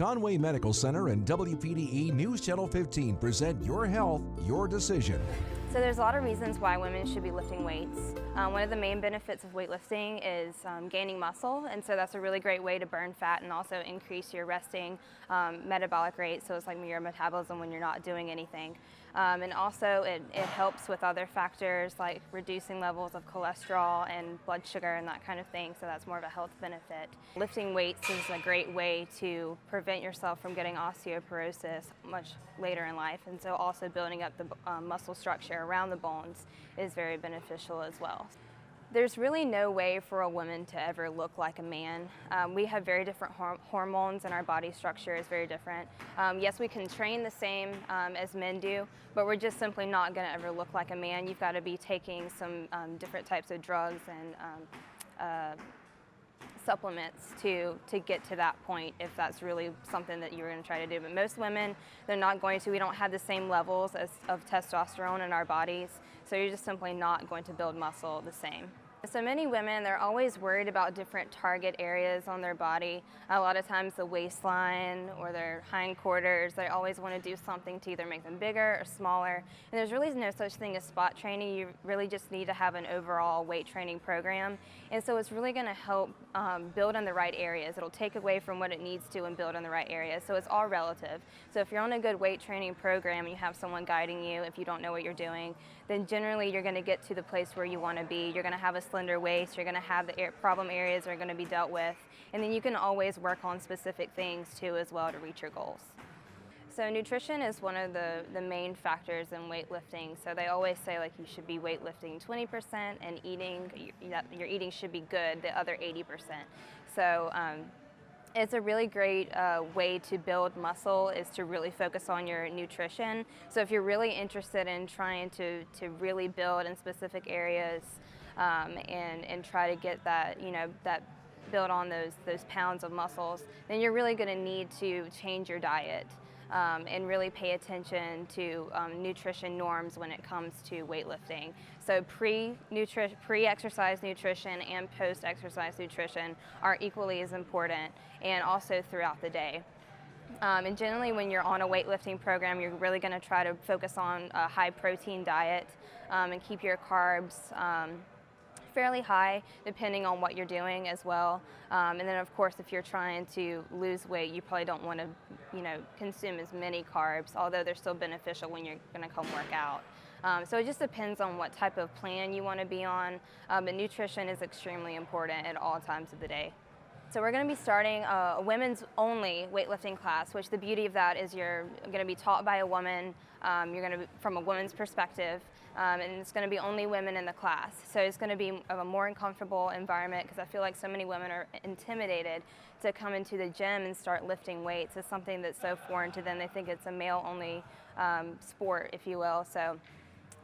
Conway Medical Center and WPDE News Channel 15 present Your Health, Your Decision. So there's a lot of reasons why women should be lifting weights. One of the main benefits of weightlifting is gaining muscle, and so that's a really great way to burn fat and also increase your resting metabolic rate, so it's like your metabolism when you're not doing anything. And also it helps with other factors like reducing levels of cholesterol and blood sugar and that kind of thing, so that's more of a health benefit. Lifting weights is a great way to prevent yourself from getting osteoporosis much later in life, and so also building up the muscle structure around the bones is very beneficial as well. There's really no way for a woman to ever look like a man. We have very different hormones, and our body structure is very different. Yes, we can train the same as men do, but we're just simply not going to ever look like a man. You've got to be taking some different types of drugs and supplements to get to that point, if that's really something that you're going to try to do. But most women, they're not going to. We don't have the same levels of testosterone in our bodies, so you're just simply not going to build muscle the same. So many women, they're always worried about different target areas on their body. A lot of times the waistline or their hindquarters, they always want to do something to either make them bigger or smaller. And there's really no such thing as spot training. You really just need to have an overall weight training program. And so it's really going to help build in the right areas. It'll take away from what it needs to and build in the right areas. So it's all relative. So if you're on a good weight training program and you have someone guiding you, if you don't know what you're doing, then generally you're going to get to the place where you want to be. You're going to have a slender waist, you're going to have the problem areas are going to be dealt with, and then you can always work on specific things too as well to reach your goals. So nutrition is one of the main factors in weightlifting. So they always say like you should be weightlifting 20% and your eating should be good the other 80%. So it's a really great way to build muscle is to really focus on your nutrition. So if you're really interested in trying to really build in specific areas and try to get that, that build on those pounds of muscles, then you're really going to need to change your diet and really pay attention to nutrition norms when it comes to weightlifting. So pre-exercise nutrition and post-exercise nutrition are equally as important, and also throughout the day. And generally when you're on a weightlifting program, you're really going to try to focus on a high protein diet and keep your carbs fairly high depending on what you're doing as well. And then of course if you're trying to lose weight, you probably don't want to consume as many carbs, although they're still beneficial when you're going to come work out. So it just depends on what type of plan you want to be on, but nutrition is extremely important at all times of the day. So we're going to be starting a women's only weightlifting class, which the beauty of that is you're going to be taught by a woman, you're going to be from a woman's perspective, and it's going to be only women in the class. So it's going to be a more uncomfortable environment, because I feel like so many women are intimidated to come into the gym and start lifting weights. It's something that's so foreign to them. They think it's a male-only sport, if you will. So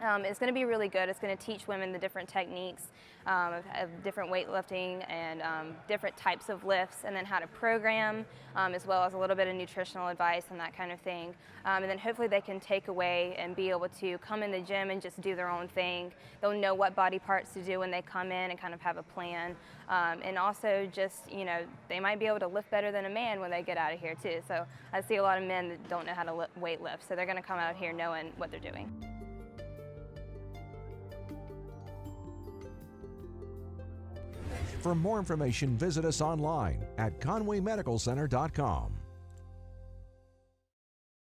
it's going to be really good. It's going to teach women the different techniques of different weightlifting and different types of lifts, and then how to program, as well as a little bit of nutritional advice and that kind of thing. And then hopefully they can take away and be able to come in the gym and just do their own thing. They'll know what body parts to do when they come in and kind of have a plan. And also just, they might be able to lift better than a man when they get out of here too. So I see a lot of men that don't know how to weight lift, so they're going to come out here knowing what they're doing. For more information, visit us online at conwaymedicalcenter.com.